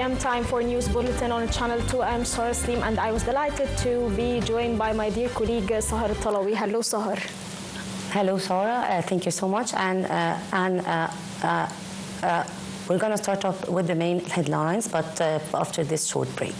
p.m. time for News Bulletin on Channel 2. I'm Sarah Slim, and I was delighted to be joined by my dear colleague Sahar Talawi. Hello, Sahar. Hello, Sarah. Thank you so much. We're going to start off with the main headlines, but after this short break.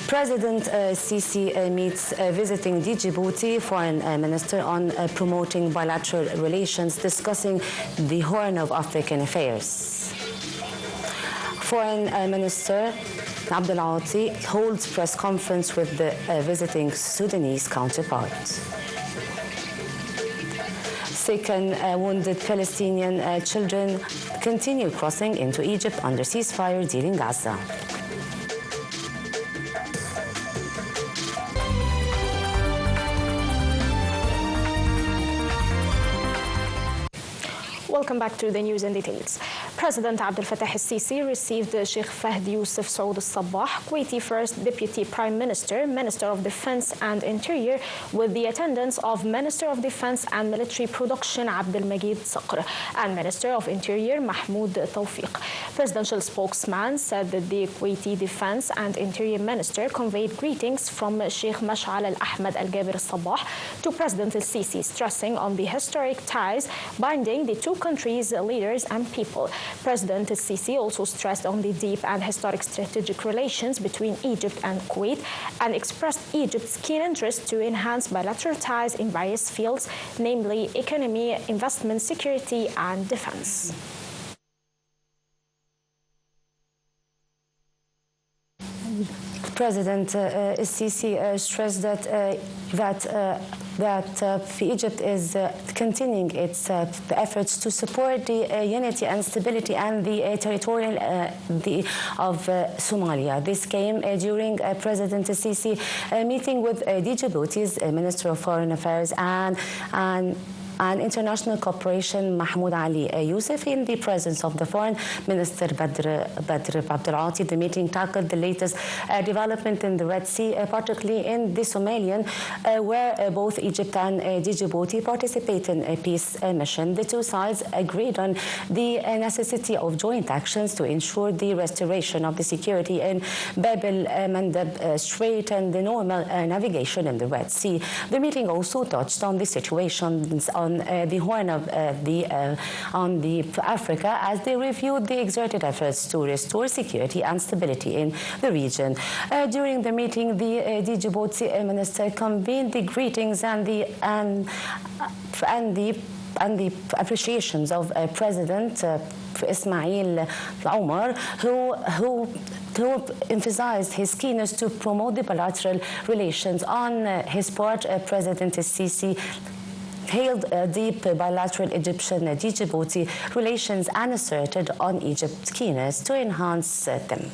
President Sisi meets visiting Djibouti foreign minister on promoting bilateral relations, discussing the Horn of African affairs. Foreign Minister Abdel-Ati holds press conference with the visiting Sudanese counterpart. Sick and wounded Palestinian children continue crossing into Egypt under ceasefire deal in Gaza. Welcome back to the news in details. President Abdel Fattah al-Sisi received Sheikh Fahd Youssef Saud al-Sabah, Kuwaiti First Deputy Prime Minister, Minister of Defense and Interior, with the attendance of Minister of Defense and Military Production Abdel Majid Saqr and Minister of Interior Mahmoud Tawfiq. Presidential spokesman said that the Kuwaiti Defense and Interior Minister conveyed greetings from Sheikh Mash'al al-Ahmad al-Gabir al-Sabah to President al-Sisi, stressing on the historic ties binding the two countries' leaders and people. President al-Sisi also stressed on the deep and historic strategic relations between Egypt and Kuwait and expressed Egypt's keen interest to enhance bilateral ties in various fields, namely economy, investment, security, and defense. President al-Sisi stressed that Egypt is continuing its efforts to support the unity and stability and the territorial of Somalia. This came during President al-Sisi meeting with Djibouti's Minister of Foreign Affairs and International Cooperation Mahmoud Ali Youssef in the presence of the Foreign Minister Badr Abdel-Ati. The meeting tackled the latest development in the Red Sea, particularly in the Somalian, where both Egypt and Djibouti participate in a peace mission. The two sides agreed on the necessity of joint actions to ensure the restoration of the security in Bab el-Mandeb Strait and the normal navigation in the Red Sea. The meeting also touched on the situations on the Horn of Africa as they reviewed the exerted efforts to restore security and stability in the region. During the meeting, the Djibouti minister convened the greetings and the appreciations of President Ismail Omar, who emphasized his keenness to promote the bilateral relations. On his part, President al-Sisi hailed deep bilateral Egyptian-Djibouti relations and asserted on Egypt's keenness to enhance them.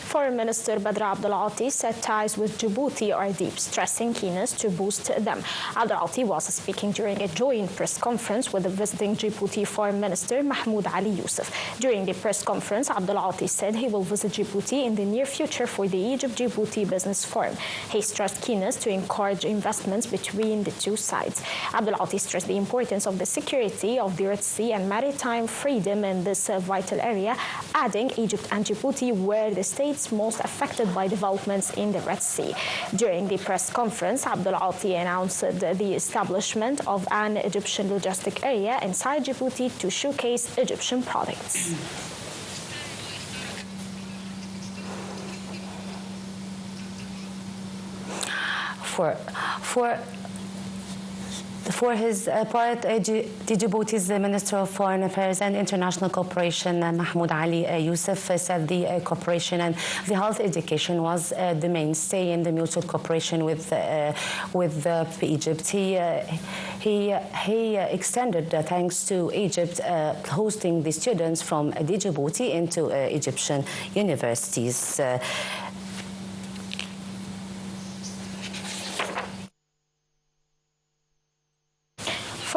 Foreign Minister Badr Abdel-Ati said ties with Djibouti are deep, stressing keenness to boost them. Abdel-Ati was speaking during a joint press conference with the visiting Djibouti Foreign Minister Mahmoud Ali Youssef. During the press conference, Abdel-Ati said he will visit Djibouti in the near future for the Egypt-Djibouti Business Forum. He stressed keenness to encourage investments between the two sides. Abdel-Ati stressed the importance of the security of the Red Sea and maritime freedom in this vital area, adding Egypt and Djibouti were the states most affected by developments in the Red Sea. During the press conference, Abdel-Ati announced the establishment of an Egyptian logistic area inside Djibouti to showcase Egyptian products. For his part, Djibouti's Minister of Foreign Affairs and International Cooperation, Mahmoud Ali Youssef, said the cooperation and the health education was the mainstay in the mutual cooperation with Egypt. He extended thanks to Egypt hosting the students from Djibouti into Egyptian universities.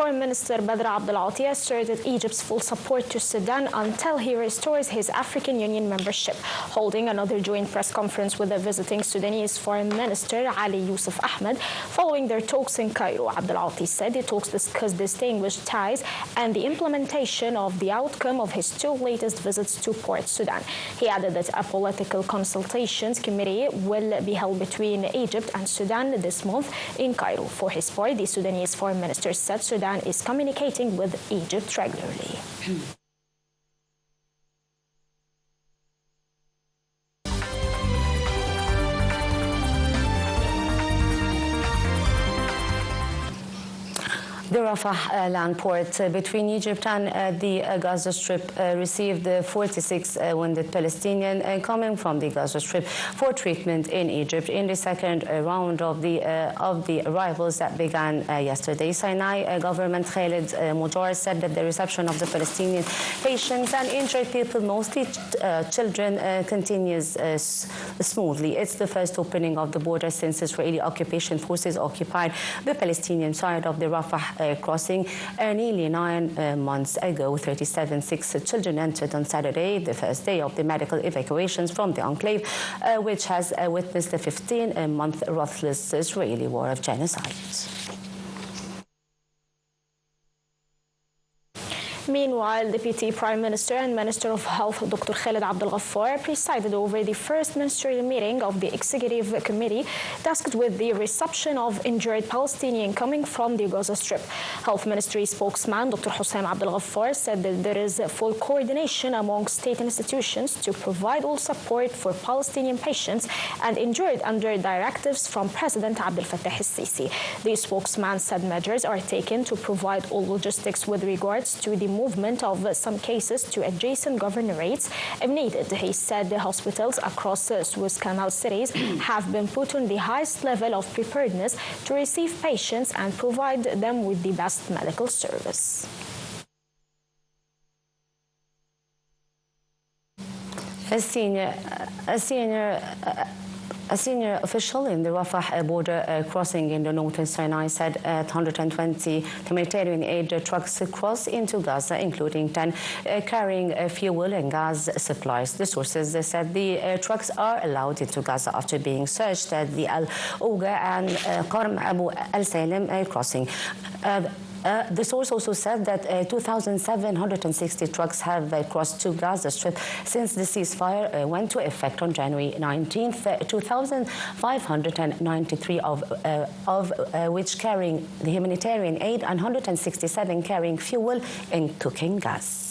Foreign Minister Abdel asserted Egypt's full support to Sudan until he restores his African Union membership. Holding another joint press conference with the visiting Sudanese Foreign Minister Ali Yusuf Ahmed following their talks in Cairo, Abdel said the talks discussed distinguished ties and the implementation of the outcome of his two latest visits to Port Sudan. He added that a political consultations committee will be held between Egypt and Sudan this month in Cairo. For his part, the Sudanese Foreign Minister said Sudan is communicating with Egypt regularly. The Rafah land port between Egypt and the Gaza Strip received 46 wounded Palestinians coming from the Gaza Strip for treatment in Egypt in the second round of the arrivals that began yesterday. Sinai government Khalid Mujar said that the reception of the Palestinian patients and injured people, mostly children, continues smoothly. It's the first opening of the border since Israeli occupation forces occupied the Palestinian side of the Rafah crossing nearly 9 months ago. 37 sick children entered on Saturday, the first day of the medical evacuations from the enclave, which has witnessed a 15-month ruthless Israeli war of genocide. Meanwhile, Deputy Prime Minister and Minister of Health Dr. Khalid Abdel presided over the first ministerial meeting of the Executive Committee tasked with the reception of injured Palestinians coming from the Gaza Strip. Health Ministry spokesman Dr. Hussein Abdel said that there is full coordination among state institutions to provide all support for Palestinian patients and injured under directives from President Abdel Fattah al-Sisi. The spokesman said measures are taken to provide all logistics with regards to the movement of some cases to adjacent governorates if needed. He said the hospitals across Suez Canal cities have been put on the highest level of preparedness to receive patients and provide them with the best medical service. A senior official in the Rafah border crossing in the northern Sinai said 120 humanitarian aid trucks crossed into Gaza, including 10 carrying fuel and gas supplies. The sources said the trucks are allowed into Gaza after being searched at the Al-Ouga and Qarm Abu Al-Salim crossing. The source also said that 2,760 trucks have crossed to Gaza Strip since the ceasefire went to effect on January 19th, 2,593 of which carrying the humanitarian aid and 167 carrying fuel and cooking gas.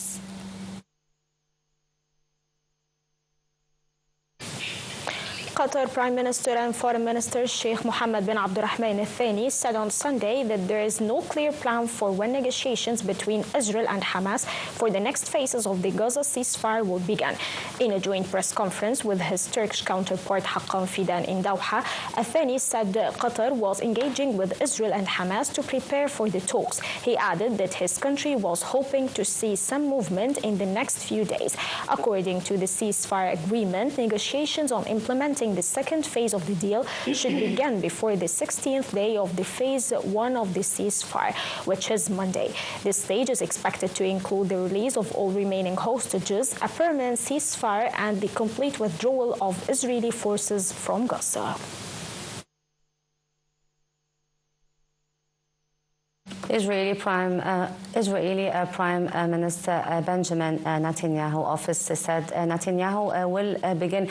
Qatar Prime Minister and Foreign Minister Sheikh Mohammed bin Abdurrahman الثاني said on Sunday that there is no clear plan for when negotiations between Israel and Hamas for the next phases of the Gaza ceasefire will begin. In a joint press conference with his Turkish counterpart Haqqan Fidan in Doha, الثاني said Qatar was engaging with Israel and Hamas to prepare for the talks. He added that his country was hoping to see some movement in the next few days. According to the ceasefire agreement, negotiations on implementing the second phase of the deal should begin before the 16th day of the phase 1 of the ceasefire, which is Monday. This stage is expected to include the release of all remaining hostages, a permanent ceasefire, and the complete withdrawal of Israeli forces from Gaza. Israeli Prime Minister Benjamin Netanyahu office said Netanyahu will begin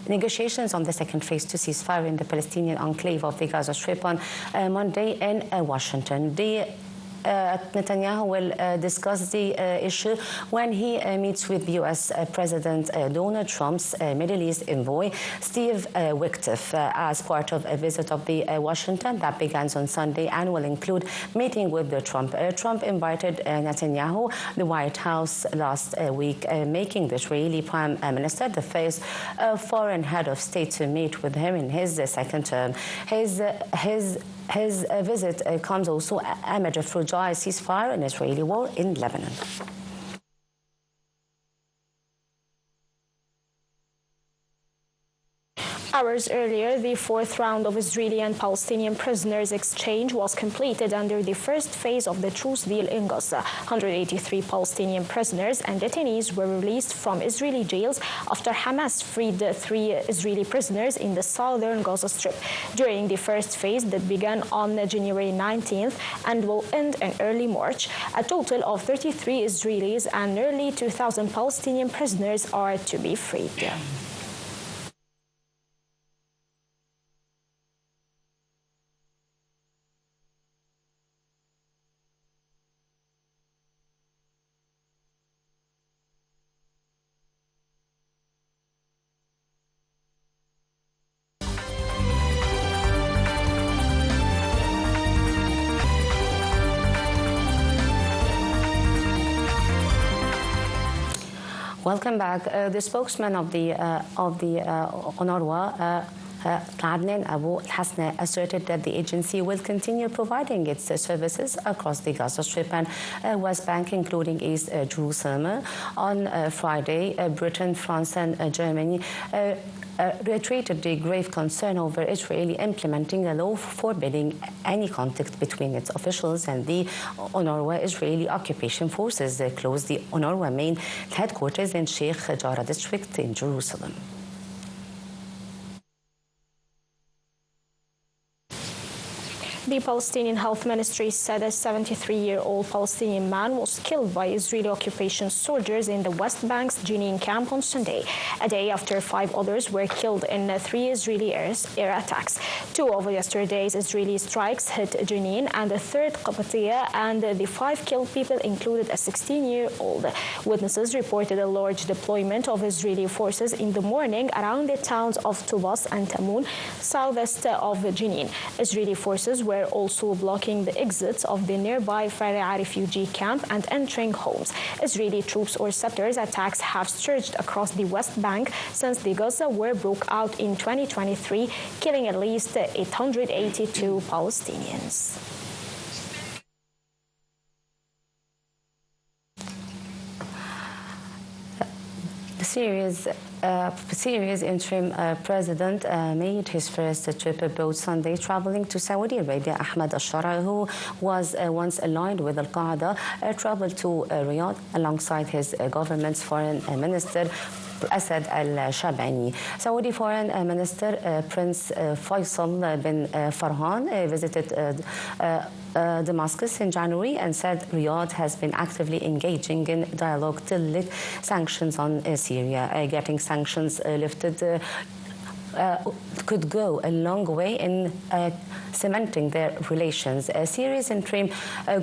negotiations on the second phase to ceasefire in the Palestinian enclave of the Gaza Strip on Monday in Washington. Netanyahu will discuss the issue when he meets with U.S. President Donald Trump's Middle East envoy, Steve Witkoff, as part of a visit of the Washington that begins on Sunday and will include meeting with Trump. Trump invited Netanyahu, the White House, last week, making the Israeli Prime Minister the first foreign head of state to meet with him in his second term. His visit comes also amid a fragile ceasefire and Israeli war in Lebanon. Hours earlier, the fourth round of Israeli and Palestinian prisoners exchange was completed under the first phase of the truce deal in Gaza. 183 Palestinian prisoners and detainees were released from Israeli jails after Hamas freed 3 Israeli prisoners in the southern Gaza Strip. During the first phase that began on January 19th and will end in early March, a total of 33 Israelis and nearly 2,000 Palestinian prisoners are to be freed. Welcome back. The spokesman of the UNRWA, Adnan Abu Hasna, asserted that the agency will continue providing its services across the Gaza Strip and West Bank, including East Jerusalem. On Friday, Britain, France, and Germany reiterated the grave concern over Israeli implementing a law forbidding any contact between its officials and the UNRWA Israeli occupation forces closed the UNRWA main headquarters in Sheikh Jarrah district in Jerusalem. The Palestinian Health Ministry said a 73-year-old Palestinian man was killed by Israeli occupation soldiers in the West Bank's Jenin camp on Sunday, a day after 5 others were killed in 3 Israeli air attacks. 2 of yesterday's Israeli strikes hit Jenin and the 3rd Qabatia, and the 5 killed people included a 16-year-old. Witnesses reported a large deployment of Israeli forces in the morning around the towns of Tubas and Tamun, southwest of Jenin. Israeli forces were also blocking the exits of the nearby Faria refugee camp and entering homes. Israeli troops or settlers attacks have surged across the West Bank since the Gaza war broke out in 2023, killing at least 882 Palestinians. Syria's interim president made his first trip abroad Sunday, traveling to Saudi Arabia. Ahmed al-Shara, who was once aligned with Al-Qaeda, traveled to Riyadh alongside his government's foreign minister, Asad al-Shabani. Saudi Foreign Minister Prince Faisal bin Farhan visited Damascus in January and said Riyadh has been actively engaging in dialogue to lift sanctions on Syria. Getting sanctions lifted could go a long way in cementing their relations. Syria's interim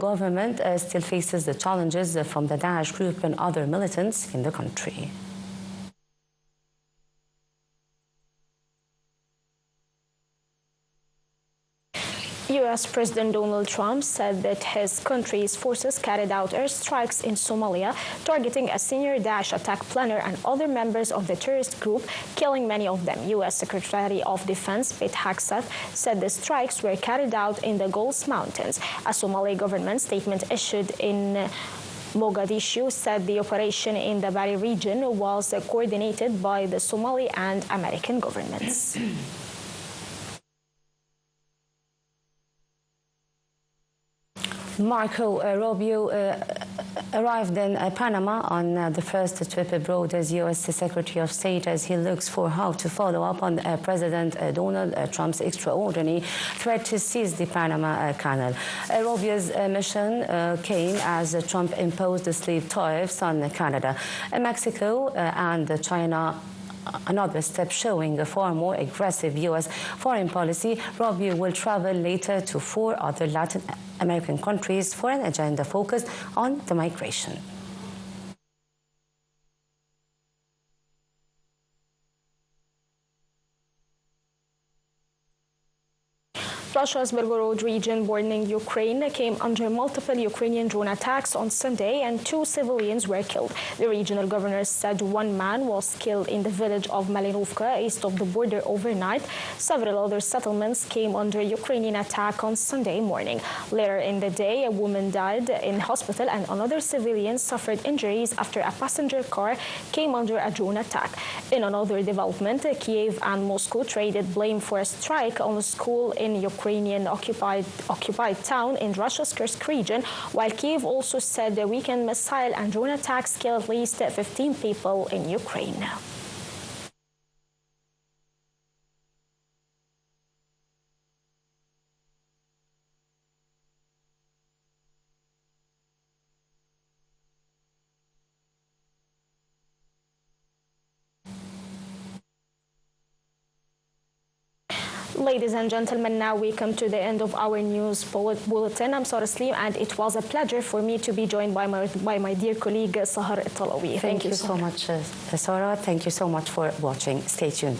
government still faces the challenges from the Daesh group and other militants in the country. U.S. President Donald Trump said that his country's forces carried out airstrikes in Somalia, targeting a senior Daesh attack planner and other members of the terrorist group, killing many of them. U.S. Secretary of Defense bethha said the strikes were carried out in the Gulf Mountains. A Somali government statement issued in Mogadishu said the operation in the Bari region was coordinated by the Somali and American governments. Marco Rubio arrived in Panama on the first trip abroad as U.S. Secretary of State as he looks for how to follow up on President Donald Trump's extraordinary threat to seize the Panama Canal. Rubio's mission came as Trump imposed the slave tariffs on Canada, Mexico, and China. Another step showing a far more aggressive U.S. foreign policy. Rubio will travel later to 4 other Latin American countries for an agenda focused on the migration. Russia's Belgorod region bordering Ukraine came under multiple Ukrainian drone attacks on Sunday, and 2 civilians were killed. The regional governor said 1 man was killed in the village of Malinovka, east of the border, overnight. Several other settlements came under Ukrainian attack on Sunday morning. Later in the day, a woman died in hospital and another civilian suffered injuries after a passenger car came under a drone attack. In another development, Kiev and Moscow traded blame for a strike on a school in Ukrainian occupied town in Russia's Kursk region, while Kiev also said the weekend missile and drone attacks killed at least 15 people in Ukraine. Ladies and gentlemen, now we come to the end of our news bulletin. I'm Sarah Slim, and it was a pleasure for me to be joined by my dear colleague Sahar Talawi. Thank you so much, Sarah. Thank you so much for watching. Stay tuned.